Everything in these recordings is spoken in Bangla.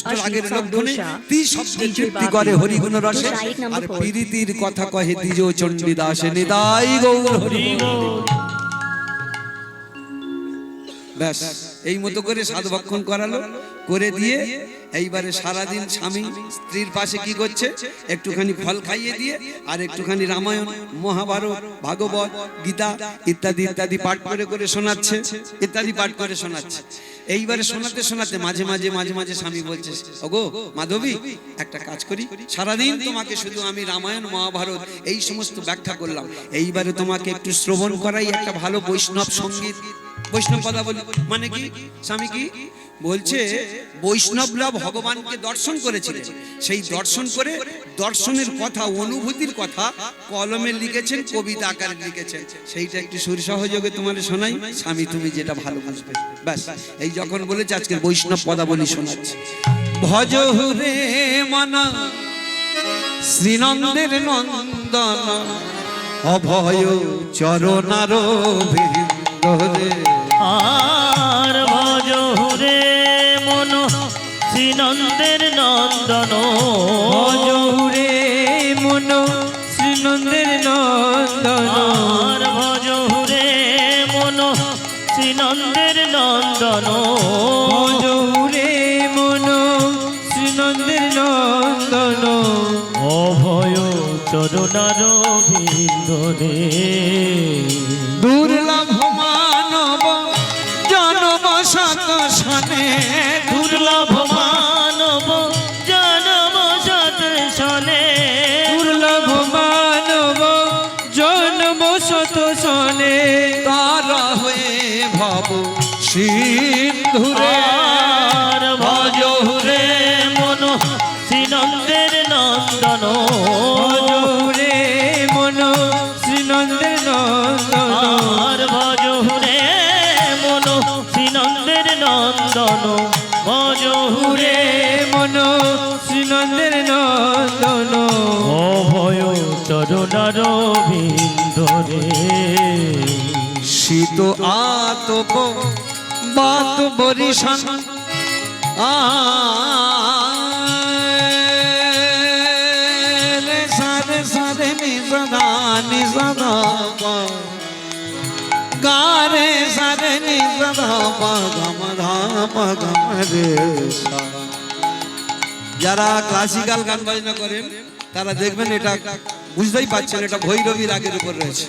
অষ্ট রাগের লক্ষণে তি শব্দে তৃপ্তি করে হরিগুণ রসে আর প্রীতির কথা কহে দ্বিজ চণ্ডীদাসে নিতাই গৌর হরি ব্যাস এই মতো করে সাধুভক্ষণ করালো করে দিয়ে এইবারে সারাদিন স্বামী স্ত্রীর পাশে কি করছে একটুখানি ফল খাইয়ে দিয়ে আর একটুখানি রামায়ণ মহাভারত ভাগবত গীতা ইত্যাদি ইত্যাদি পাঠ করে করে শোনাচ্ছে ইত্যাদি পাঠ করে শোনাচ্ছে এইবারে শোনাতে শোনাতে মাঝে মাঝে মাঝে মাঝে স্বামী বলছে ওগো মাধবী একটা কাজ করি সারাদিন তোমাকে শুধু আমি রামায়ণ মহাভারত এই সমস্ত ব্যাখ্যা করলাম এইবারে তোমাকে একটু শ্রবণ করাই একটা ভালো বৈষ্ণব সঙ্গীত বৈষ্ণব কথা বলি মানে কি স্বামী কি বলছে বৈষ্ণবরা ভগবানকে দর্শন করেছিলেন সেই দর্শন করে দর্শনের কথা অনুভূতির কথা কলমে লিখেছেন কবিতা আকারে লিখেছেন সেইটা একটু সুর সহযোগে তোমার শোনাই স্বামী তুমি যেটা ভালো বুঝবে ব্যাস এই যখন বলেছে আজকে বৈষ্ণব পদাবলী শোনাচ্ছে ভজ রে মনা শ্রীনন্দের নন্দন অভয় চরণার ভিন্দরে আর ভজ রে মন শ্রীনন্দের নন্দন ভজ রে মন শ্রীনন্দের নন্দন আর ভজ রে মন শ্রীনন্দের নন্দন ভজ রে মন শ্রীনন্দের নন্দন অভয় চরণার ভিন্দরে দুর্লভ মানব জনম শত শনে দুর্লভ মানব জনম শত শনে দুর্লভ মানব জন্ম শত শনে তারা হয়ে ভব সিন্ধুরে আর ভজ রে মন শ্রীনন্দের নন্দন ভজ রে মন শ্রীনন্দের নন্দন আর ভজ রে মন শ্রীনন্দের নন্দন ভজ রে মন শ্রীনন্দের নন্দন অভয় চরণার ভিন্দরে শীত আতপ বাত বরিশন সারে সারে নিসদা নিসদা গারে সারে নিসদা পগম ধাম গম রে সা। যারা ক্লাসিক্যাল গান বাজনা করেন তারা দেখবেন এটা বুঝতেই পারছেন এটা ভৈরবী রাগের উপর রয়েছে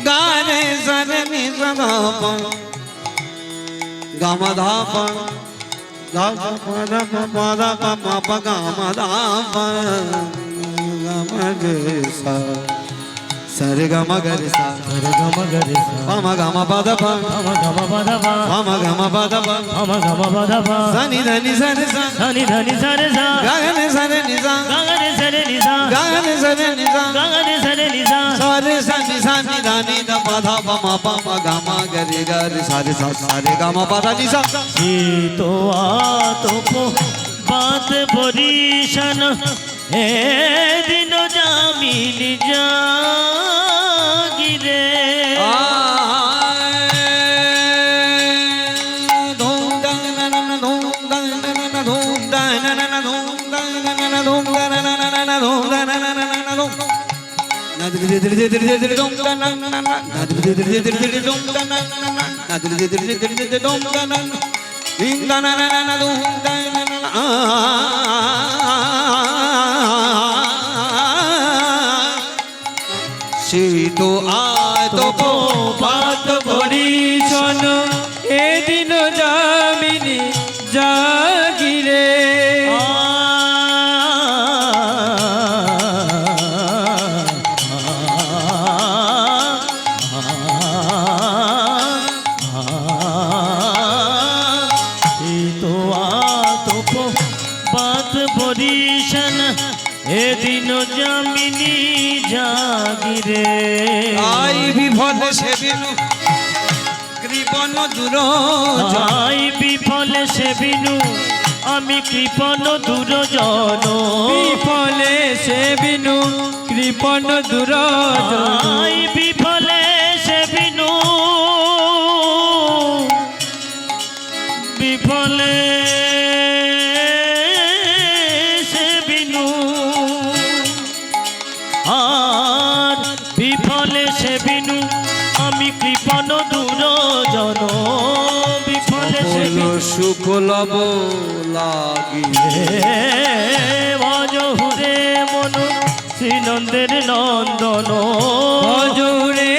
গারে সারে নিসদা গম ধাম ধাম পদ পদ পম পগম ধাম গম রে সা। সরে গম গরে সা রে গম গরে সা পম গম পদ পম গম গম পদ পা পম গম পদ পম গম গম পদ পা সনি ধনি সরে সা ধনি ধনি সরে সা গগনে সরে নিসা গগনে সরে নিসা গগনে সরে নিসা গগনে সরে নিসা সরে সনি সনি ধনি দ পদ পম পম গম গরে গরে সরে সা সরে গম পদ নিসা। শীত আতপ বাত বরিশন হে দিন জামিলি জাগিরে ধুম দং না না ধুম দং না না ধুম দং না না ধুম দং না না ধুম দং না না ধুম দং না না ধুম না ধীরে ধীরে ধীরে ধীরে ধুম দং না না না ধীরে ধীরে ধীরে ধীরে ধুম দং না না ধীরে ধীরে ধীরে ধীরে ধুম দং না দিন না না না ধুম দং না না শীত আতপ বাত বরিশন এদিন জামিনী জাগিরে শীত আতপ বাত বরিশন এদিন জামিনী জাগিরে আই বিফল সেবিনু কৃপণ দূর আই বিফল সেবিনু আমি কৃপণ দুরজন বিফলে সেবিনু কৃপণ দুরজন সুখ লব লাগি। ভজহুরে মন শ্রীনন্দের নন্দন, ভজহুরে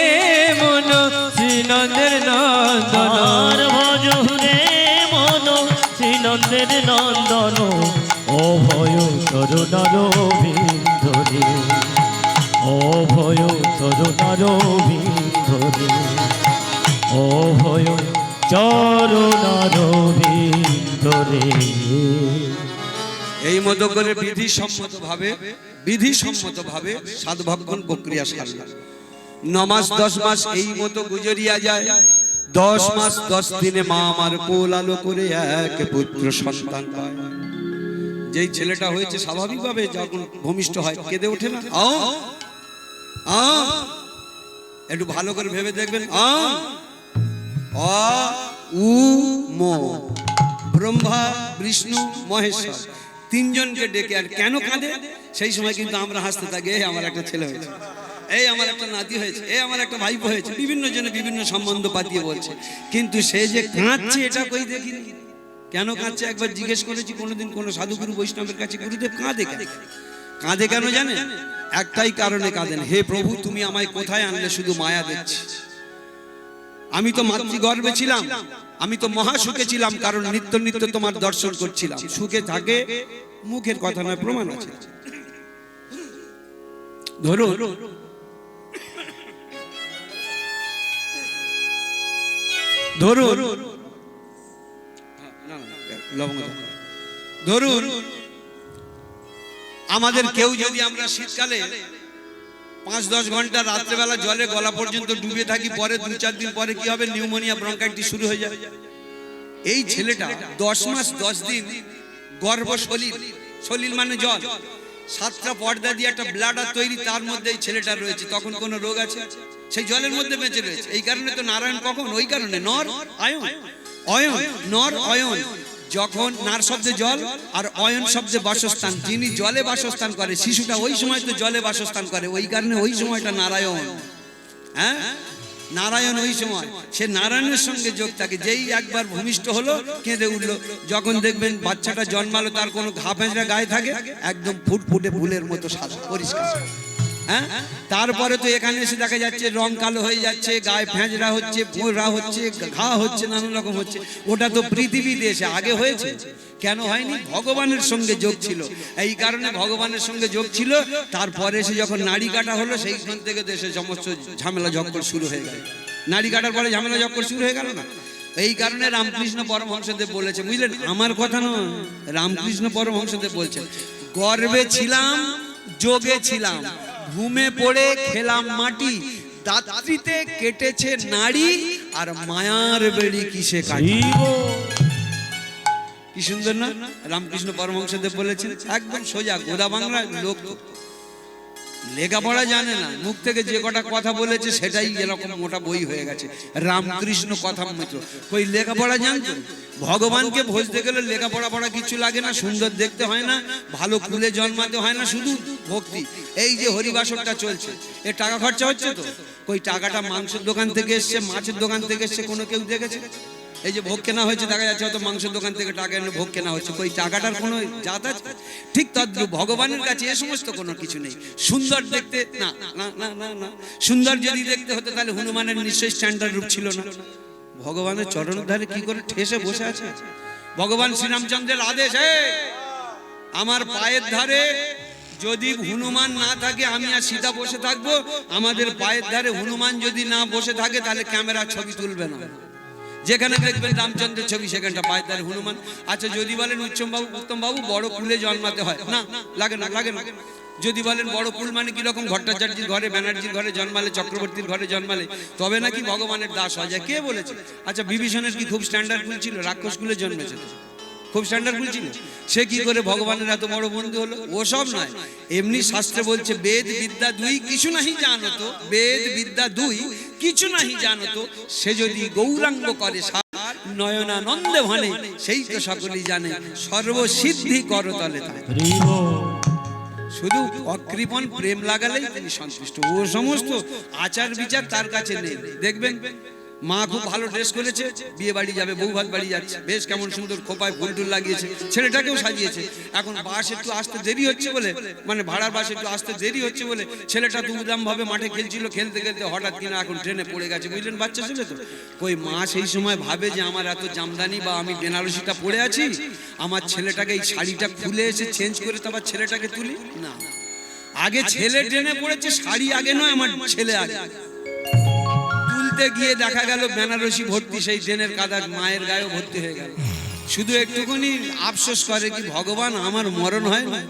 মন শ্রীনন্দের নন্দন, আর ভজহুরে মন শ্রীনন্দের নন্দন, অভয় তরুণার বিন্ধরে, অভয় তরুণার বিন্ধরে, অভয় চরণার বিন্ধরে। এই মতো করে বিধিসম্মত ভাবে সাধভক্ষণ প্রক্রিয়া সারল। 9 মাস 10 মাস এই মতো গুজরিয়া যায়। 10 মাস 10 দিনে মা আমার কোল আলো করে এক পুত্র সন্তান পায়। যেই ছেলেটা হয়েছে স্বাভাবিকভাবে যখন ভূমিষ্ঠ হয় কেঁদে ওঠে না? একটু ভালো করে ভেবে দেখবেন। উ ম ব্রহ্মা বিষ্ণু মহেশ্বর তিনজনকে ডেকে। আর কেন কাঁদে? সেই সময় কিন্তু আমরা হাসতে থাকি, এই আমার একটা ছেলে হয়েছে, এই আমার একটা নাতি হয়েছে, এই আমার একটা ভাইপো হয়েছে, বিভিন্ন জনে বিভিন্ন সম্বন্ধ পাতিয়ে বলছে। কিন্তু সে যে কাঁদছে এটা কই দেখিনি। কেন কাঁদছে একবার জিজ্ঞেস করেছি কোনোদিন কোনো সাধুগুরু বৈষ্ণবের কাছে? গুরুদেব কাঁদে কেন? কাঁদে কেন জানেন? একটাই কারণে কাঁদেন, হে প্রভু তুমি আমায় কোথায় আনলে, শুধু মায়া দেখছি। আমি তো মাতৃগর্ভে ছিলাম, আমি তো মহা সুখে ছিলাম, কারণ নিত্য নিত্য তোমার দর্শন করছিলাম। সুখে থাকে, মুখের কথা নয়, প্রমাণ আছে। ধরুন ধরুন আমাদের কেউ যদি আমরা শীতকালে 5-10 ঘন্টা রাত্রেবেলা জলে গলা পর্যন্ত ডুবে থাকি, পরে 2-4 দিন পরে কি হবে? নিউমোনিয়া, ব্রঙ্কাইটিস শুরু হয়ে যায়। এই ছেলেটা 10 মাস 10 দিন গর্ভ সলিল মানে জল, 7টা পর্দা দিয়ে একটা ব্লাডার তৈরি, তার মধ্যে এই ছেলেটা রয়েছে। তখন কোন রোগ আছে? সেই জলের মধ্যে বেঁচে রয়েছে। এই কারণে তো নারায়ণ কখন? ওই কারণে নর আয়ন, অয়ন, নর অয়ন। যখন নার শব্দে জল আর অয়ন শব্দে বাসস্থান, যিনি জলে বাসস্থান করে শিশুটা ওই সময় তো জলে বাসস্থান করে, ওই কারণে ওই সময়টা নারায়ণ। হ্যাঁ, নারায়ণ ওই সময় সে নারায়ণের সঙ্গে যোগ থাকে। যেই একবার ভূমিষ্ঠ হলো কেঁদে উঠলো। যখন দেখবেন বাচ্চাটা জন্মালো তার কোনো ঘা পেঁচড়া গায়ে থাকে, একদম ফুটফুটে ফুলের মতো সাদা পরিষ্কার। হ্যাঁ, তারপরে তো এখানে এসে দেখা যাচ্ছে রং কালো হয়ে যাচ্ছে, গায়ে ফেঁজরা হচ্ছে, ফোঁড়া হচ্ছে, ঘা হচ্ছে, নানান রকম হচ্ছে। ওটা তো পৃথিবী দেশে আগে হয়েছে, কেন হয়নি? ভগবানের সঙ্গে যোগ ছিল, এই কারণে ভগবানের সঙ্গে যোগ ছিল। তারপরে এসে যখন নাড়ি কাটা হলো, সেইখান থেকে দেশে সমস্ত ঝামেলা ঝক্কর শুরু হয়ে গেল। নাড়ি কাটার পরে ঝামেলা ঝক্কর শুরু হয়ে গেল না? এই কারণে রামকৃষ্ণ পরমহংসদেব বলেছে, বুঝলেন, আমার কথা নয়, রামকৃষ্ণ পরমহংসদেব বলছেন, গর্বে ছিলাম, যোগে ছিলাম, ঘুমে পড়ে খেলাম মাটি, দাত্রীতে কেটেছে নাড়ি, আর মায়ার বেড়ি কিসে কাটি। কি সুন্দর না? রামকৃষ্ণ পরমহংসদেব বলেছেন, একদম সোজা গোদা বাংলা লোক, লেখাপড়া জানে না, মুখ থেকে যে কটা কথা বলেছে সেটাই এরকম মোটা বই হয়ে গেছে। রামকৃষ্ণ কথামৃত, কই লেখাপড়া জানতো? ভগবানকে ভজতে গেলে লেখাপড়া পড়া কিছু লাগে না, সুন্দর দেখতে হয় না, ভালো কুলে জন্মাতে হয় না, শুধু ভক্তি। এই যে হরিবাসরটা চলছে, এ টাকা খরচা হচ্ছে তো? কই টাকাটা মাংসের দোকান থেকে এসছে, মাছের দোকান থেকে এসছে, কোনো কেউ দেখেছে? এই যে ভোগ কেনা হয়েছে, দেখা যাচ্ছে হয়তো মাংসের দোকান থেকে টাকা এনে ভোগ কেনা হচ্ছে, কই টাকাটার কোনো জাত আছে? ঠিক তদ্রূপ ভগবানের কাছে এ সমস্ত কোনো কিছু নেই। সুন্দর দেখতে না, না না না না, সুন্দর যদি দেখতে হতো তাহলে হনুমানের নিশ্চয়ই স্ট্যান্ডার্ড রূপ ছিল না। ভগবানের চরণের ধারে কি করে ঠেসে বসে আছে। ভগবান শ্রীরামচন্দ্রের আদেশ, আমার পায়ের ধারে যদি হনুমান না থাকে আমি আর সীতা বসে থাকবো। আমাদের পায়ের ধারে হনুমান যদি না বসে থাকে তাহলে ক্যামেরা ছবি তুলবে না। যেখানে দেখবেন রামচন্দ্রের ছবি সেখানটা পায়ের ধারে হনুমান। আচ্ছা যদি বলেন উত্তম বাবু বড় কুলে জন্মাতে হয়, না, লাগে না, লাগে না। যদি বলেন বড় কুল মানে কি রকম? ভট্টাচার্যের ঘরে, ব্যানার্জির ঘরে জন্মালে, চক্রবর্তীর ঘরে জন্মালে তবে নাকি ভগবানের দাস হয়ে যায়। কে বলেছে? আচ্ছা বিভীষণের কি খুব স্ট্যান্ডার্ড কুল ছিল? রাক্ষস কুলে জন্মেছে, খুব স্ট্যান্ডার্ড কুল ছিল। সে কি করে ভগবানের এত বড় বন্ধু হলো? ওসব নয়, এমনি শাস্ত্রে বলছে বেদ বিদ্যা দুই কিছু নাহি জানতো, বেদ বিদ্যা দুই কিছু নাহি জানতো, সে যদি গৌরাঙ্গ করে সার নয়নানন্দে ভানে, সেই তো সকলেই জানে, সর্বসিদ্ধি করতলে থাকে। শুধু অকৃপণ প্রেম লাগালেই তিনি সন্তুষ্ট। ও সমস্ত আচার বিচার তার কাছে নেই। দেখবেন মা খুব ভালো ড্রেস করেছে, বিয়ে বাড়ি যাবে, বউ ভাত বাড়ি যাচ্ছে, বেশ কেমন সুন্দর খোপায় ফুল টুল লাগিয়েছে, ছেলেটাকেও সাজিয়েছে। এখন বাস একটু আসতে দেরি হচ্ছে বলে, মানে ভাড়ার বাস একটু আসতে দেরি হচ্ছে বলে ছেলেটা দুমদাম ভাবে মাঠে খেলছিল, খেলতে খেলতে হঠাৎ কিনা এখন ট্রেনে পড়ে গেছে, বুঝলেন, বাচ্চা ছেলে তো। কই মা সেই সময় ভাবে যে আমার এত জামদানি বা আমি বেনারসিটা পরে আছি, আমার ছেলেটাকে এই শাড়িটা খুলে এসে চেঞ্জ করে তো আবার ছেলেটাকে তুলি না। আগে ছেলে ট্রেনে পড়েছে, শাড়ি আগে নয়, আমার ছেলে আগে। তুলতে গিয়ে দেখা গেল বেনারসি ভর্তি, সেই ট্রেনের কাদা মায়ের গায়েও ভর্তি হয়ে গেল। শুধু একটুখানি আফসোস করে কি, ভগবান আমার মরণ হয় না?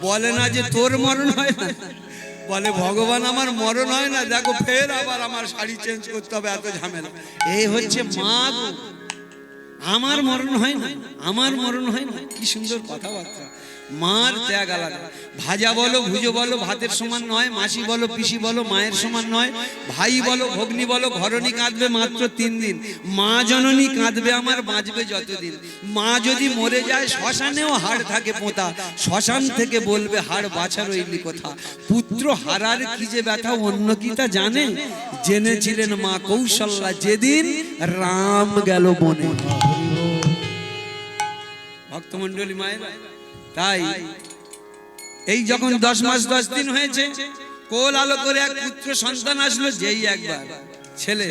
বলে না যে তোর মরণ হয় না, বলে ভগবান আমার মরণ হয় না, দেখো ফের আবার আমার শাড়ি চেঞ্জ করতে হবে, এত ঝামেলা। এই হচ্ছে মা গো, আমার মরণ হয় না, আমার মরণ হয় না। কি সুন্দর কথাবার্তা। মার ত্যাগ আলাদা। ভাজা বলো ভুজো বলো ভাতের সমান নয়, মাসি বলো পিসি বলো মায়ের সমান নয়, ভাই বলো ভগ্নি বলো ঘরণী কাঁদবে মাত্র 3 দিন, মা জননী কাঁদবে আমার বাঁচবে যতদিন। মা যদি মরে যায় শ্মশানেও হাড় থাকে পোঁতা, শ্মশান থেকে বলবে হাড় বাছার রইলি কথা। পুত্র হারার কি যে ব্যথা অন্য কি তা জানে, জেনেছিলেন মা কৌশল্যা যেদিন রাম গেল বনে। ভক্তমণ্ডলী মায়ের, তাই এই যখন 10 মাস 10 দিন হয়েছে, কোল আলো করে এক পুত্র সন্তান আসলো। যেই একবার ছেলে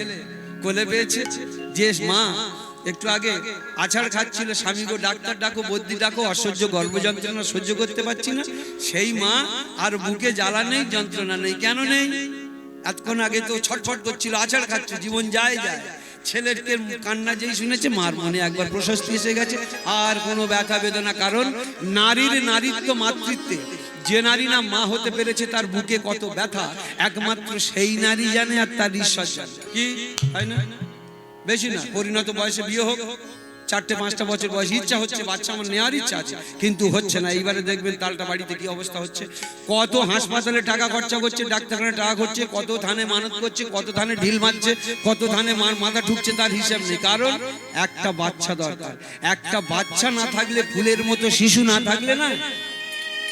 কোলে পেয়েছে, যে মা একটু আগে আছাড় খাচ্ছিল, স্বামী গো ডাক্তার ডাকো, বদ্যি ডাকো, অসহ্য গর্ভযন্ত্রণা সহ্য করতে পারছি না, সেই মা আর বুকে জ্বালা নেই, যন্ত্রণা নেই। কেন নেই? এতক্ষণ আগে তো ছটফট করছিল, আছাড় খাচ্ছে, জীবন যায় যায়। ছেলের কান্না যেই শুনেছে, মার মনে একবার প্রশস্তি এসে গেছে, আর কোনো ব্যথা বেদনা। কারণ নারীর নারীত্ব মাতৃত্বে, যে নারী না মা হতে পেরেছে তার বুকে কত ব্যথা একমাত্র সেই নারী জানে, আর তার ঈশ্বর জানে। কি হয় না? বেশি না, পরিণত বয়সে বিয়ে হোক, 4-5টা বছর বয়স, ইচ্ছা হচ্ছে বাচ্চা আমার নেওয়ার ইচ্ছা আছে, কিন্তু হচ্ছে না। এইবারে দেখবেন তালটা বাড়িতে কি অবস্থা হচ্ছে, কত হাসপাতালে টাকা খরচা করছে, ডাক্তারখানে টাকা করছে, কত ধানে মানত করছে, কত ধানে ঢিল মারছে, কত ধানে মাথা ঠুকছে, তার হিসাব নেই। কারণ একটা বাচ্চা দরকার। একটা বাচ্চা না থাকলে, ফুলের মতো শিশু না থাকলে না,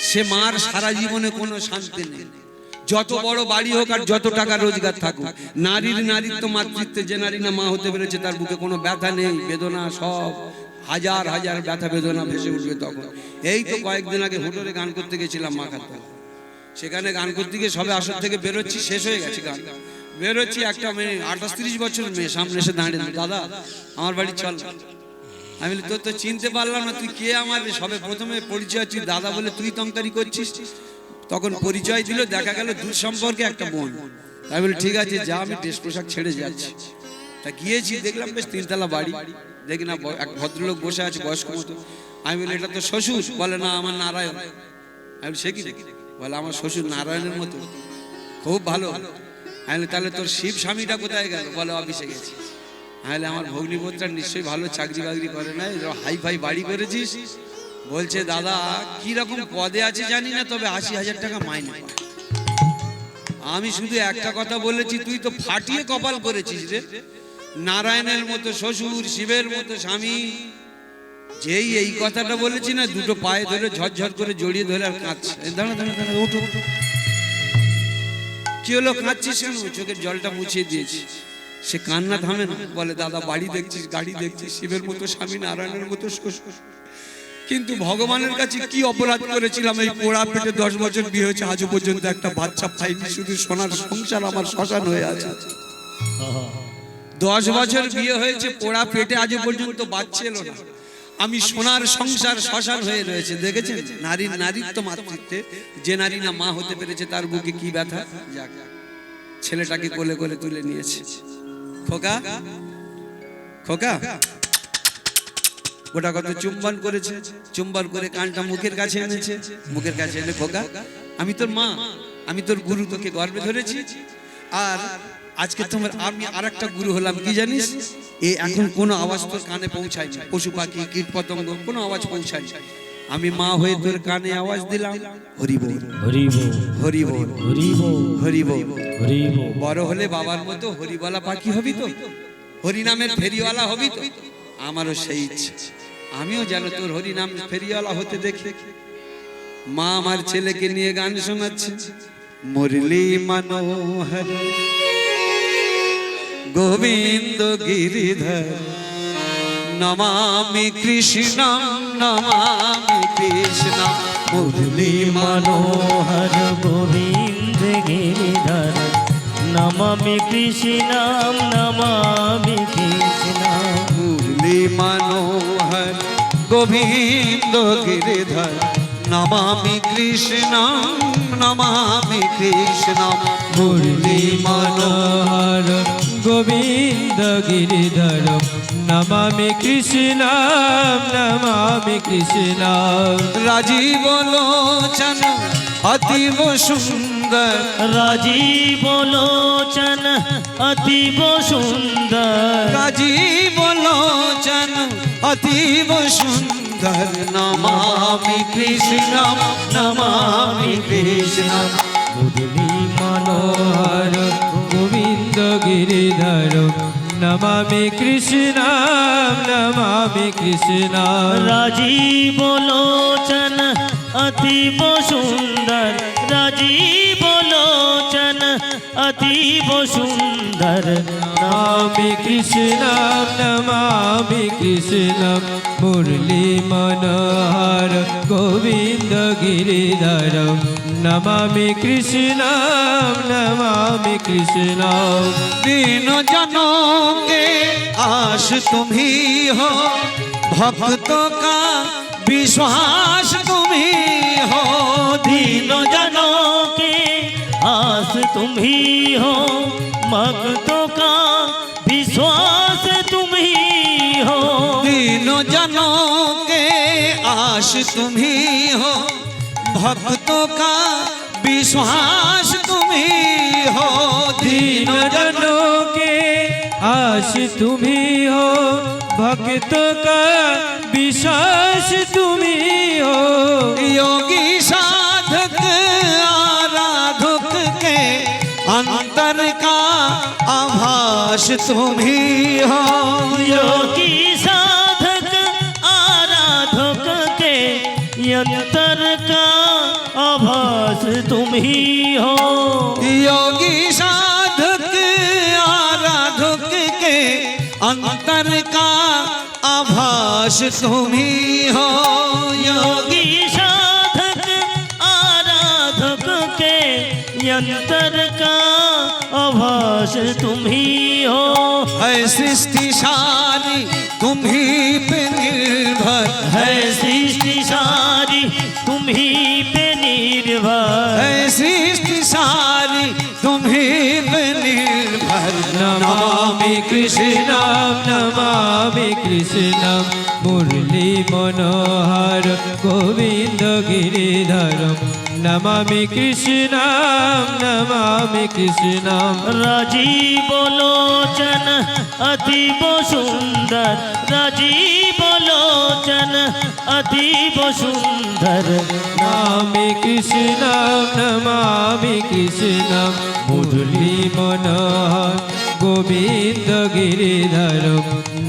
সে মার সারা জীবনে কোনো শান্তি নেই। যত বড় বাড়ি হোক আর যত টাকা রোজগার থাকুক, নারীর নারীত্ব মাতৃত্বে, যে নারী না মা হতে পেরেছে তার বুকে কোনো ব্যথা নেই, বেদনা সব হাজার হাজার ব্যথা বেদনা ভেসে উঠবে তখন। এই তো কয়েকদিন আগে হোটেলে গান করতে গেছিলাম মাখাতে, সেখানে গান করতে গিয়ে সবে আসর থেকে বেরোচ্ছি, শেষ হয়ে গেছে গান, বেরোচ্ছি, একটা মেয়ে 28-30 বছর মেয়ে সামনে এসে দাঁড়িয়ে, দাদা আমার বাড়ি চল। আমি বলি তোর তো চিনতে পারলাম না, তুই কে? আমার সবে প্রথমে পরিচয়, তুই দাদা বলে তুই তঙ্কারি করছিস। তখন পরিচয় দিল, দেখা গেল দূর সম্পর্কে একটা বোন। আমি বলি ঠিক আছে যা, আমি ড্রেস পোশাক ছেড়ে যাচ্ছি। তা গিয়েছি, দেখলাম বেশ 3তলা বাড়ি, দেখি না এক ভদ্রলোক বসে আছে বয়স্ক মতো। আমি বলি এটা তো শ্বশুর? বলে না আমার নারায়ণ। আমি বলি সে কি? বলে আমার শ্বশুর নারায়ণের মতো, খুব ভালো। আমি বলি তাহলে তোর শিব স্বামীটা কোথায় গেল? বলে অফিসে গেছি। আমি বলি আমার ভগ্নিপতিটা নিশ্চয়ই ভালো চাকরি বাকরি করে নাই, হাই ফাই বাড়ি করেছিস। বলছে দাদা কি রকম পদে আছে জানি না, তবে 80,000 টাকা মাইনে পায়। আমি শুধু একটা কথা বলেছি, তুই তো ফাটিয়ে কপাল করেছিস রে, নারায়ণের মতো শ্বশুর, শিবের মতো স্বামী। যেই এই কথাটা বলেছি না, দুটো পায়ে ধরে ঝরঝর করে জড়িয়ে ধরে আর কাঁদছে। দাঁড়া দাঁড়া দাঁড়া, ওঠো। কি হলো, কাঁদছিস কেন? চোখের জলটা মুছিয়ে দিয়েছি। সে কান্না থামে না, বলে দাদা বাড়ি দেখছিস, গাড়ি দেখছিস, শিবের মতো স্বামী, নারায়ণের মতো শ্বশুর, কিন্তু ভগবানের কাছে কি অপরাধ করেছিলাম? এই পোড়া পেটে 10 বছর বিয়ে হয়েছে, আজও পর্যন্ত একটা বাচ্চা পাইনি, শুধু সোনার সংসার আমার শ্মশান হয়ে আছে। 10 বছর বিয়ে হয়েছে, পোড়া পেটে আজও পর্যন্ত বাচ্চা এলো না, আমি সোনার সংসার শ্মশান হয়ে রয়েছে। দেখেছেন নারীর নারীত্ব মাতৃত্বে, যে নারী না মা হতে পেরেছে তার বুকে কি ব্যথা। যাক, ছেলেটাকে কোলে কোলে তুলে নিয়েছে। খোকা খোকা, গোটা কত চুম্বন করেছে, চুম্বন করে কানটা মুখের কাছে এনেছে, মুখের কাছে এনে খোকা আমি তোর মা, আমি তোর গুরু, তোকে গর্বে ধরেছি। আর আজকে তোমার আমি আরেকটা গুরু হলাম, কি জানিস? এখন কোনো আওয়াজ তোর কানে পৌঁছায় না, পশু পাখি কীট পতঙ্গ কোনো আওয়াজ পৌঁছায় না। আমি মা হয়ে তোর কানে আওয়াজ দিলাম, হরি বল হরি বল হরি বল হরি বল হরি বল হরি বল। বড় হলে বাবার মতো হরিওয়ালা পাখি হবি তো, হরি নামের ফেরিওয়ালা হবি তো। আমারও সেই ইচ্ছে, আমিও যেন তোর হরি নাম ফেরিওয়ালা হতে দেখি। মা আমার ছেলেকে নিয়ে গান শোনাচ্ছে, মুরলি মনোহর গোবিন্দ গিরিধর নমামি কৃষ্ণম নমামি কৃষ্ণম মুরলী मनोहर गोविंद गिरिधर नमामि कृष्णं नमामि कृष्णं मुरली मनोहर गोविंद गिरिधर नमामि कृष्णं नमामि कृष्णं मुरली मनोहर गोविंद गिरिधर नमामि कृष्णं नमामि कृष्णं राजीव लोचन अतीव सुंदर राजीव लोचन अतीव सुंदर राजीव लोचन अतीव सुंदर नमामि कृष्णं नमामि कृष्णं मुरली मनोहर गोविंद गिरिधर नमामि कृष्णं नमामि कृष्णं राजीव लोचन अतीव सुंदर राजीव लोचन अतीव सुंदर नमामि कृष्णं नमामि कृष्णं मुरली मनोहर गोविंद गिरिधर नमामि कृष्णं नमामि कृष्णं तीनों जनों के आश तुम ही हो भक्तों का विश्वास तुम ही हो तीनों जनों के आस तुम ही हो भक्तों का विश्वास तुम ही हो तीनों जनों के आश तुम ही हो भक्तों का विश्वास तुम ही हो तीनों जनों के आश तुम ही हो भक्तों का विश्वास तुम ही हो योगी साधक आराधक के अंतर का आभास तुम ही हो योगी साधक आराधक के यंत्र का आभास तुम ही हो योगी साधक आराधक के अंतर का आभास तुम ही हो योगी साधक आराधक के यंत्र का आभास तुम ही हो है सृष्टि सारी तुम ही पे निर्भर है सृष्टि सारी तुम ही पे निर्भर है सृष्टि सारी तुम ही पे निर्भर नमामि कृष्णं नमामि कृष्णं मुरली मनोहर गोविंद गिरिधर नमामि कृष्णं नमामि कृष्णं राजीव लोचन अतीव सुंदर राजीव लोचन अतीव सुंदर नमामि कृष्णं नमामि कृष्णं मुरली मनोहर गोविंद गिरिधर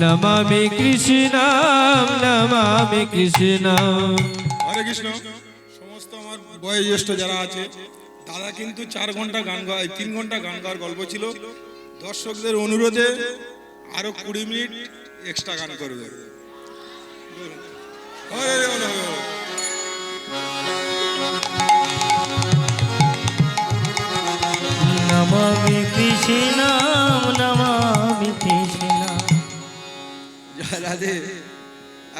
नमामि कृष्णं नमामि कृष्णं হরে কৃষ্ণ। সমস্ত আমার বয়োজ্যেষ্ঠ যারা আছে তারা কিন্তু 4 ঘন্টা গান গায়, 3 ঘন্টা গান গাওয়ার গল্প ছিল। দর্শকদের অনুরোধে আরো 20 মিনিট এক্সট্রা গান করবে। হরে বল, হরে বল। नमामि कृष्णं नमामि कृष्णं জয় রাধে।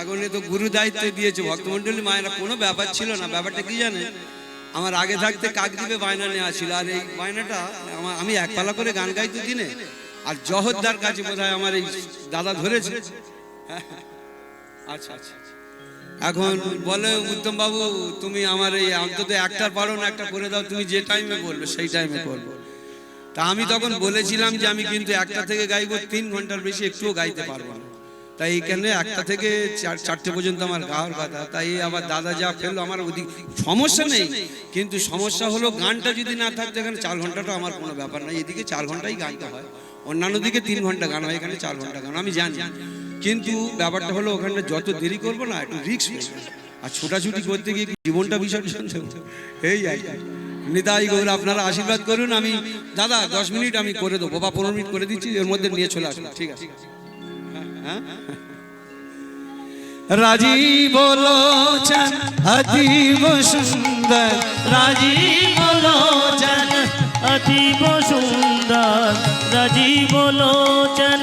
এখন এ তো গুরু দায়িত্ব দিয়েছে ভক্তমন্ডলী মায়েরা, কোনো ব্যাপার ছিল না। ব্যাপারটা কি জানে, আমার আগে থাকতে কাকদ্বীপে বায়না নেওয়া ছিল, আর এই বায়নাটা আমি এক পালা করে গান গাইতো দিনে, আর জহরদার কাছে বোধহয় আমার এই দাদা ধরেছে। আচ্ছা আচ্ছা, এখন বলে উত্তম বাবু তুমি আমার এই অন্তত একটার পারো না, একটা করে দাও, তুমি যে টাইমে বলবে সেই টাইমে করবো। তা আমি তখন বলেছিলাম যে আমি কিন্তু একটা থেকে গাইবো, 3 ঘন্টার বেশি একটুও গাইতে পারবো না। তাই এইখানে একটা থেকে 4টে পর্যন্ত আমার গাওয়ার কথা। তাই আবার দাদা যা ফেললো, আমার ওদিক সমস্যা নেই, কিন্তু সমস্যা হলো গানটা যদি না থাকতো এখানে 4 ঘন্টাটা আমার কোনো ব্যাপার নয়। এদিকে 4 ঘন্টাই গাইতে হয়, অন্যান্য দিকে 3 ঘন্টা গান হয়, এখানে 4 ঘন্টা গান আমি জানি। কিন্তু ব্যাপারটা হলো ওখানে যত দেরি করবো না একটু রিস্ক নেই, আর ছোটাছুটি করতে গিয়ে জীবনটা বিসর্জন দেবো, এই আর কি। নিতাই গৌর আপনারা আশীর্বাদ করুন। আমি দাদা 10 মিনিট আমি করে দেবো বা 15 মিনিট করে দিচ্ছি, এর মধ্যে নিয়ে চলে আসুন, ঠিক আছে? হ্যাঁ, রাজীব লোচন অতীব সুন্দর, রাজীব লোচন অতীব সুন্দর, রাজীব লোচন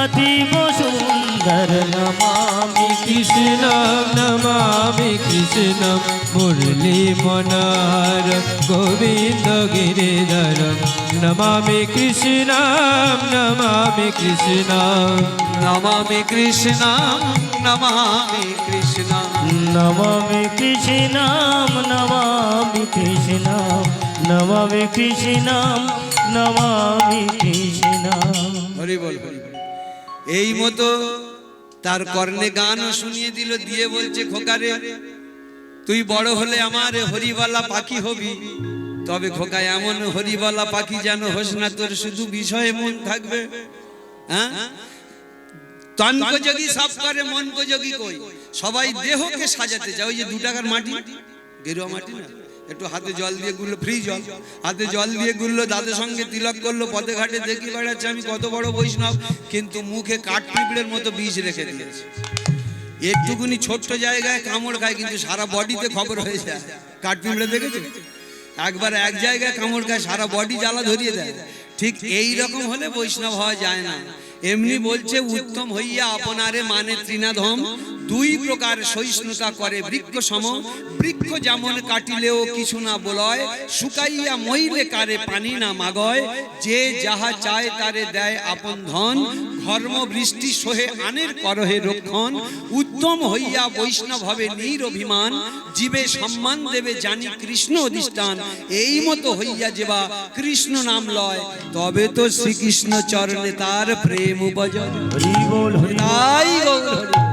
অতীব সুন্দর, নমামি কৃষ্ণম নমামি কৃষ্ণম মুরলী মনোহর গোবিন্দ গিরিধর, নমামি কৃষ্ণম নমামি কৃষ্ণম, নমামি কৃষ্ণম নমামি কৃষ্ণম, নমামি কৃষ্ণম নমামি কৃষ্ণম, নমামি কৃষ্ণম নমামি কৃষ্ণম। হরি বল, হরি বল। এই মতো তার কর্ণে গানও শুনিয়ে দিল, দিয়ে বলছে খোকারে তুই বড় হলে আমার হরিবালা পাখি হবি, তবে খোকা এমন হরিবালা পাখি যেন হোস না তোর শুধু বিষয়ে মন থাকবে। হ্যাঁ, তন কো যোগী সব করে মন কো যোগী কই, সবাই দেহকে সাজাতে চায়। ওই যে 2 টাকার মাটি, গেরুয়া মাটি না, একটু হাতে জল দিয়ে গুললো, ফ্রি জল, হাতে জল দিয়ে গুললো, দাদের সঙ্গে তিলক করলো, পথে ঘাটে দেখি বেড়াচ্ছে আমি কত বড় বৈষ্ণব, কিন্তু মুখে কাঠ পিঁপড়ের মতো বিষ রেখে দিয়েছে। একটুকুনি ছোট্ট জায়গায় কামড় খায়, কিন্তু সারা বডিতে খবর হয়ে যায়। কাঠ পিঁপড়ে দেখেছে, একবার এক জায়গায় কামড় খায়, সারা বডি জ্বালা ধরিয়ে দেয়। ঠিক এই রকম হলে বৈষ্ণব হওয়া যায় না। এমনি বলছে উত্তম হইয়া আপনারে মানে তৃণাধম, 2 প্রকার সহিষ্ণুতা করে বৃক্ষ সম, বৃক্ষ যেমন কাটিলেও কিছু না বলয়, শুকাইয়া মইলে কারে পানি না মাগয়, যে যাহা চায় তারে দেয় আপন ধন, ধর্ম বৃষ্টি সোহে আনের করহে রক্ষণ, উত্তম হইয়া বৈষ্ণব হবে নিরভিমান, জীবে সম্মান দেবে জানি কৃষ্ণ অধিষ্ঠান, এই মতো হইয়া যেবা কৃষ্ণ নাম লয়, তবে তো শ্রীকৃষ্ণ চরণে তার প্রেম উপজয়। হরি বল, হরি বল। তাই গৌর হরি বল।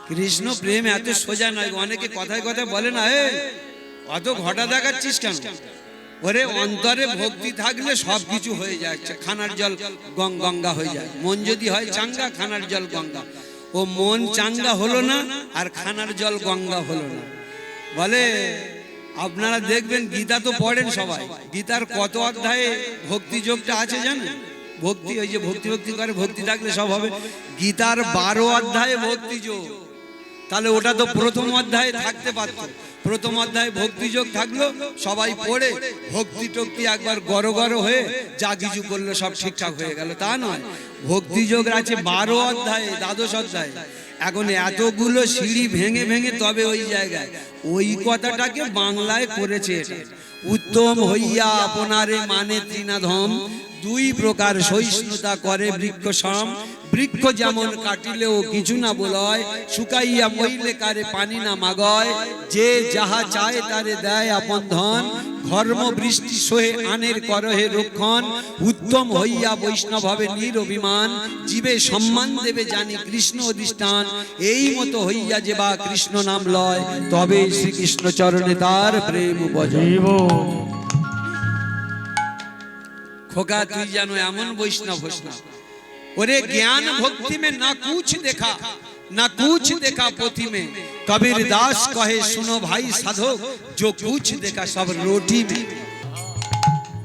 কৃষ্ণ প্রেম এত সোজা নয়। অনেকে কথায় কথায় বলে না, অত ঘটা দেখাচ্ছিস কেন? ওরে অন্তরে ভক্তি থাকলে সবকিছু হয়ে যায়। খানার জল গঙ্গা হয়ে যায়। মন যদি হয় চাঙ্গা, খানার জল গঙ্গা। ও মন চাঙ্গা হলো না আর খানার জল গঙ্গা হলো না। বলে আপনারা দেখবেন, গীতা তো পড়েন সবাই, গীতার কত অধ্যায়ে ভক্তি যোগটা আছে জানেন? ভক্তি, ওই যে ভক্তি ভক্তি করে, ভক্তি থাকলে সব হবে। গীতার 12 অধ্যায়ে ভক্তি যোগ, তাহলে ওটা তো প্রথম অধ্যায়ে থাকতে পারত। প্রথম অধ্যায়ে ভক্তি যোগ থাকলো, সবাই পড়ে ভক্তি টক্তি একবার গড় গড় হয়ে যা কিছু করলো সব ঠিকঠাক হয়ে গেল, তা নয়। ভক্তি যোগ আছে 12 অধ্যায়ে, 12 অধ্যায়ে। এখন এতগুলো সিঁড়ি ভেঙে ভেঙে তবে ওই জায়গায় ওই কথাটাকে বাংলায় করেছে। এটা উত্তম হইয়া আপনারে মানে তৃণাধম, 2 প্রকার সহিষ্ণুতা করে বৃক্ষ সম, বৃক্ষ যেমন কাটিলেও কিছু না বলয়, শুকাইয়া মইলে কারে পানি না মাগয়, যে যাহা চায় তারে দেয় আপন ধন, ধর্ম বৃষ্টি সোহে আনের করহে রক্ষণ, উত্তম হইয়া বৈষ্ণব হবে নিরভিমান, জীবে সম্মান দেবে জানি কৃষ্ণ অধিষ্ঠান, এই মতো হইয়া যে বা কৃষ্ণ নাম লয়, তবে শ্রীকৃষ্ণ চরণে তার প্রেম উপজয়। হরি বল। খোকা তুই জানো এমন বৈষ্ণব হোস না। ওরে জ্ঞান भक्ति में ना कुछ देखा, ना कुछ देखा पोथी में, कबीर दास कहे सुनो भाई साधक, जो कुछ देखा सब रोटी में।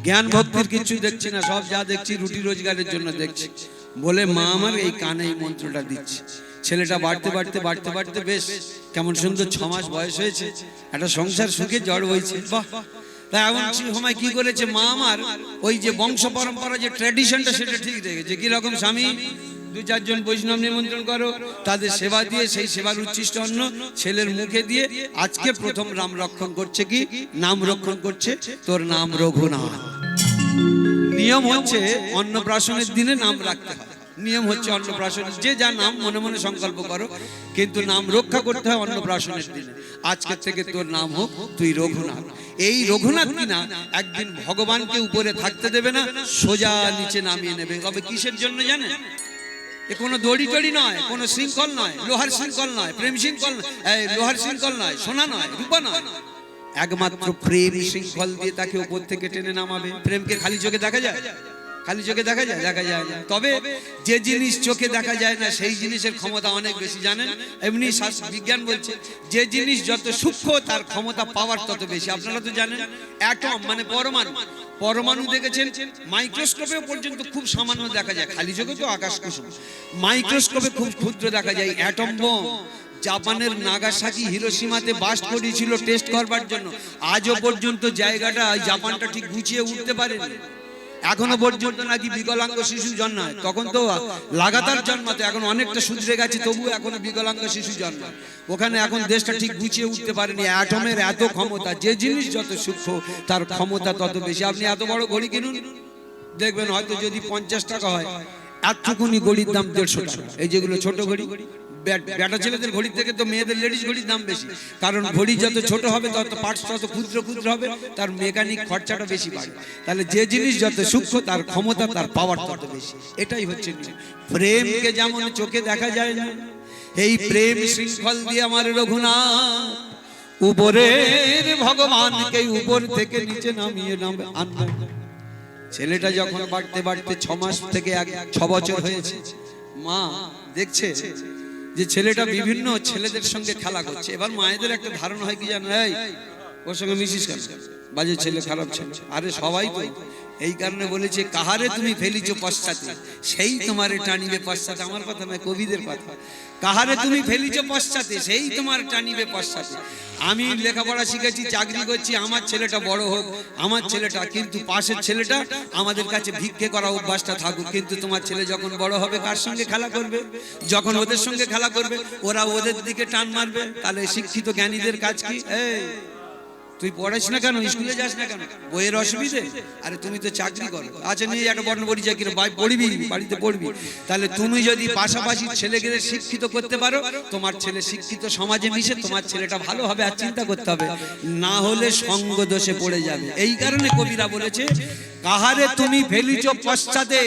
জ্ঞান ভক্তির কিছু দেখছি না, সব যা দেখছি রুটি রোজগারের জন্য দেখছি। বলে মা আমার এই কানে এই মন্ত্রটা দিচ্ছে। ছেলেটা বাড়তে বাড়তে বাড়তে বাড়তে বেশ কেমন সুন্দর 6 মাস বয়স হয়েছে, একটা সংসার সুখে জড় হয়েছে। বাহ! তাই এমন সময় কি করেছে মা আমার, ওই যে বংশ পরম্পরা যে ট্র্যাডিশনটা সেটা ঠিক রেখেছে। কি রকম? স্বামী 2-4 জন বৈষ্ণব নিমন্ত্রণ করো, তাদের সেবা দিয়ে সেই সেবার উচ্ছিষ্ট অন্ন ছেলের মুখে দিয়ে আজকে প্রথম নাম রক্ষণ করছে। কি নাম রক্ষণ করছে? তোর নাম রঘুনাথ। নিয়ম হচ্ছে অন্নপ্রাশনের দিনে নাম রাখতে হয়। নিয়ম হচ্ছে অন্নপ্রাশনের, যে যা নাম মনে মনে সংকল্প করো, কিন্তু নাম রক্ষা করতে হয় অন্নপ্রাশনের দিনে। আজকে থেকে তোর নাম হোক তুই রঘুনাথ। এই রঘুনাথ কিনা একদিন ভগবানকে উপরে থাকতে দেবে না, সোজা নিচে নামিয়ে নেবে। তবে কিসের জন্য জানেন? এ কোনো দড়ি টড়ি নয়, কোনো শৃঙ্খল নয়, লোহার শৃঙ্খল নয়, প্রেম শৃঙ্খল, লোহার শৃঙ্খল নয়, সোনা নয়, রূপা নয়, একমাত্র প্রেম শৃঙ্খল দিয়ে তাকে উপর থেকে টেনে নামাবে। প্রেমকে খালি চোখে দেখা যায়? খালি চোখে দেখা যায়? দেখা যায় না। তবে যে জিনিস চোখে দেখা যায় না সেই জিনিসের ক্ষমতা অনেক বেশি, জানেন? এমনি বিজ্ঞান বলছে যে জিনিস যত সূক্ষ্ম তার ক্ষমতা পাওয়ার তত বেশি। আপনারা তো জানেন অ্যাটম মানে পরমাণু, পরমাণু দেখেছেন মাইক্রোস্কোপেও পর্যন্ত খুব সামান্য দেখা যায়, খালি চোখে তো আকাশ কুসুম, মাইক্রোস্কোপে খুব ক্ষুদ্র দেখা যায়। অ্যাটম বোম জাপানের নাগাসাকি হিরোশিমাতে বাস্ট করেছিল টেস্ট করবার জন্য, আজও পর্যন্ত জায়গাটা জাপানটা ঠিক গুছিয়ে উঠতে পারেনি। এখনো পর্যন্ত নাকি বিকলাঙ্গ শিশু জন্মায়, তখন তো লাগাতার জন্মাতো, এখন অনেকটা শুধরে গেছে তবু এখনো বিকলাঙ্গ শিশু জন্মায়। ওখানে এখন দেশটা ঠিক গুছিয়ে উঠতে পারেনি। অ্যাটমের এত ক্ষমতা, যে জিনিস যত সূক্ষ্ম তার ক্ষমতা তত বেশি। আপনি এত বড় ঘড়ি কিনুন, দেখবেন হয়তো যদি 50 টাকা হয়, এতটুকুনি ঘড়ির দাম 150 টাকা। এই যেগুলো ছোট ঘড়ি, বেটা ছেলেদের ঘড়ির থেকে তো মেয়েদের লেডিস ঘড়ির দাম বেশি, কারণ ঘড়ি যত ছোট হবে তত পার্টস তত ক্ষুদ্র ক্ষুদ্র হবে, তার মেকানিক খরচাটা বেশি বাড়ে। তাহলে যে জিনিস যত সূক্ষ্ম তার ক্ষমতা তার পাওয়ার তত বেশি। এটাই হচ্ছে প্রেমকে যেমন চোখে দেখা যায় না, এই প্রেম শৃঙ্খল দিয়ে আমার রঘুনাথ উপরের ভগবানকে উপর থেকে নিচে নামিয়ে আনবেন। ছেলেটা যখন বাড়তে বাড়তে 6 মাস থেকে 6 বছর হয়েছে, মা দেখছে যে ছেলেটা বিভিন্ন ছেলেদের সঙ্গে খেলা করছে। এবার মায়েদের একটা ধারণা হয় কি জানো, এই ওর সঙ্গে মিশিস কেন, বাজে ছেলে, খারাপ ছেলে। আরে সবাই তো এই কারণে বলেছে কাহারে তুমি ফেলিছো পশ্চাতে সেই তোমারে টানিবে পশ্চাতে। আমার কথা নয়, কবিদের কথা। কাহারে তুমি ফেলিছো পশ্চাতে সেই তোমার টানিবে পশ্চাতে। আমি লেখাপড়া শিখেছি, চাকরি করছি, আমার ছেলেটা বড় হোক, আমার ছেলেটা, কিন্তু পাশের ছেলেটা আমাদের কাছে ভিক্ষে করা অভ্যাসটা থাকুক। কিন্তু তোমার ছেলে যখন বড় হবে কার সঙ্গে খেলা করবে? যখন ওদের সঙ্গে খেলা করবে ওরা ওদের দিকে টান মারবে। তাহলে শিক্ষিত জ্ঞানীদের কাজ কি? এই তুই পড়াস না কেন, স্কুলে যাস না কেন, বইয়ের অসুবিধে? আরে তুমি তো চাকরি করো, আচ্ছা নিয়ে একটা বর্ণ পরিচয় কিরো পড়বি, বাড়িতে পড়বি। তাহলে তুমি যদি পাশাপাশি ছেলেকে শিক্ষিত করতে পারো, তোমার ছেলে শিক্ষিত সমাজে মিশে তোমার ছেলেটা ভালো হবে। আর চিন্তা করতে হবে, না হলে সঙ্গ দোষে পড়ে যাবে। এই কারণে কবিরা বলেছে কাহারে তুমি ফেলিছো পশ্চাতে।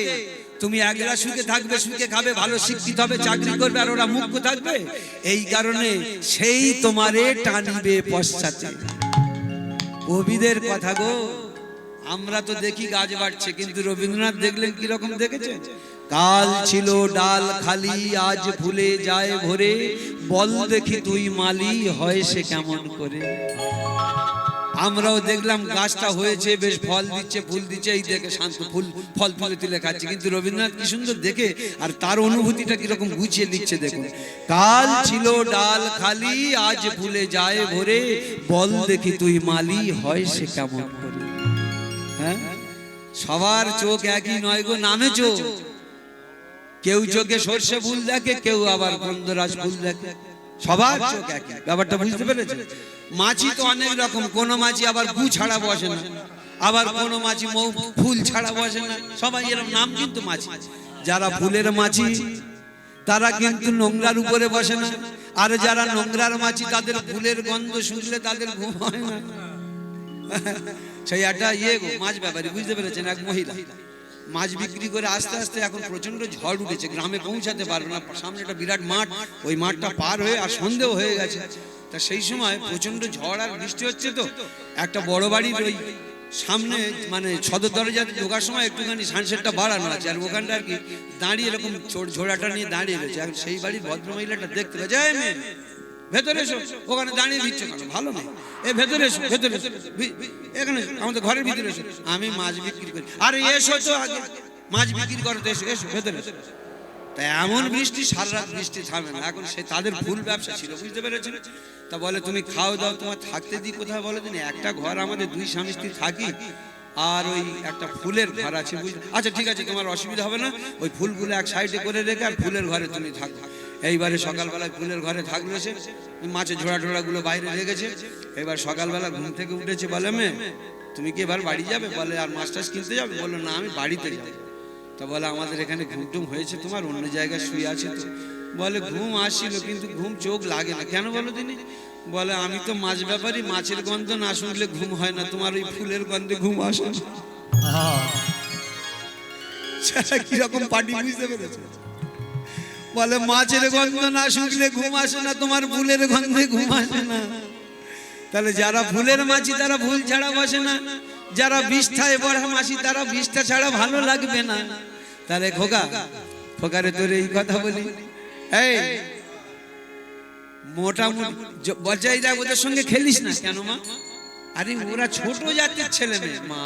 তুমি একলা সুখে থাকবে, সুখে খাবে, ভালো শিক্ষিত হবে, চাকরি করবে, আর ওরা মুখ্য থাকবে। এই কারণে সেই তোমারে টানিবে পশ্চাতে। কবিদের কথা গো। আমরা তো দেখি গাছ বাড়ছে, কিন্তু রবীন্দ্রনাথ দেখলেন কিরকম দেখেছেন? কাল ছিল ডাল খালি আজ ফুলে যায় ভরে, বল দেখি তুই মালি হয় সে কেমন করে। আমরাও দেখলাম গাছটা হয়েছে, বেশ ফল দিচ্ছে, ফুল দিচ্ছে, এই দেখে শান্ত ফুল ফল তুলে তুলে খাচ্ছে। কিন্তু রবীন্দ্রনাথ কি সুন্দর দেখে, আর তার অনুভূতিটা কিরকম গুছিয়ে লিখছে দেখুন। কাল ছিল ডাল খালি আজ ফুলে যায় ভরে, বল দেখি তুই মালি হয় সে কেমন করে। হ্যাঁ, সবার চোখ একই নয় গো, নামে চোখ। কেউ চোখে সর্ষে ফুল দেখে, কেউ আবার গন্ধরাজ ফুল দেখে, সবার চোখ একই। ব্যাপারটা বুঝতে পেরেছেন? মাছি তো অনেক রকম, কোন মাছি আবার গু ছাড়া বসে না, আবার কোন মাছি ফুল ছাড়া বসে না, সবাই এরকম নাম কিন্তু মাছি। যারা ফুলের মাছি তারা কিন্তু নোংরার উপরে বসে না, আর যারা নোংরার মাছি তাদের ফুলের গন্ধ শুনলে তাদের ঘুম হয় না। সেই একটা গো মাছ ব্যাপারী, বুঝতে পেরেছেন? এক মহিলা মাছ বিক্রি করে আস্তে আস্তে এখন প্রচন্ড ঝড় উঠেছে, গ্রামে পৌঁছাতে পারবে না। সামনে একটা বিরাট মাঠ, ওই মাঠটা পার হয়ে আর সন্দেহ হয়ে গেছে। তা সেই সময় প্রচন্ড ঝড় আর বৃষ্টি হচ্ছে, তো একটা বড় বাড়ির ওই সামনে মানে সদর দরজাতে ঢোকার সময় একটুখানি সানসেটটা বাড়ানো আছে, আর ওখানটা আর কি দাঁড়িয়ে এরকম ঝোড়াটা নিয়ে দাঁড়িয়ে রয়েছে। এখন সেই বাড়ির ভদ্রমহিলাটা দেখতে পাচ্ছে, ভেতরে এসো, ওখানে দাঁড়িয়ে দিচ্ছে কেন, ভালো না, এ ভেতরে এসো, ভেতরে এসো, এখানে আমাদের ঘরের ভিতরে এসো, আমি মাছ বিক্রি করি। আরে এসো তো, আগে মাছ বিক্রি করো তো, এসো এসো ভেতরে এসো। তাই এমন বৃষ্টি, সারা রাত বৃষ্টি থামে না। এখন সে তাদের ফুল ব্যবসা ছিল, বুঝতে পেরেছেন? তা বলে তুমি খাও দাও, তোমার থাকতে দিই কোথায় বলে দিন? একটা ঘর আমাদের 2 স্বামী স্ত্রী থাকি, আর ওই একটা ফুলের ঘর আছে, বুঝলে? আচ্ছা ঠিক আছে, তোমার অসুবিধা হবে না, ওই ফুলগুলো এক সাইডে করে রেখে আর ফুলের ঘরে তুমি থাকো। এইবারে সকালবেলায় ফুলের ঘরে থাকলো, সে মাছের ঝোড়া টোড়াগুলো বাইরে রেখেছে। এবার সকালবেলা ঘুম থেকে উঠেছে, বলে মেয়ে তুমি কি এবার বাড়ি যাবে? বলে আর মাছ টাছ কিনতে যাবে? বললো না, আমি বাড়িতে যাবো। তা বলে আমাদের এখানে ঘুম টুম হয়েছে, তোমার অন্য জায়গায় শুয়ে আছে তো? বলে ঘুম আসছিল, কিন্তু ঘুম চোখ লাগে না। কেন বলো তিনি? বলে আমি তো মাছ ব্যাপারী, মাছের গন্ধ না শুনলে ঘুম হয় না, তোমার ওই ফুলের গন্ধে ঘুম আসে না। কিরকম পার্টি, বুঝতে পেরেছে? বলে মাছের গন্ধ না শুনলে ঘুম আসে না, তোমার ফুলের গন্ধে ঘুম আসে না। তাহলে যারা ফুলের মাছি তারা ফুল ছাড়া বসে না, যারা বিষ্ঠায় বড় মাসি তারা বিষ্ঠা ছাড়া ভালো লাগবে না। তাহলে খোকারে তোর এই কথা বলি, এই মোটামুটি বজায় ওদের সঙ্গে খেলিস না কেন মা? আরে ওরা ছোট জাতের ছেলে মেয়ে মা।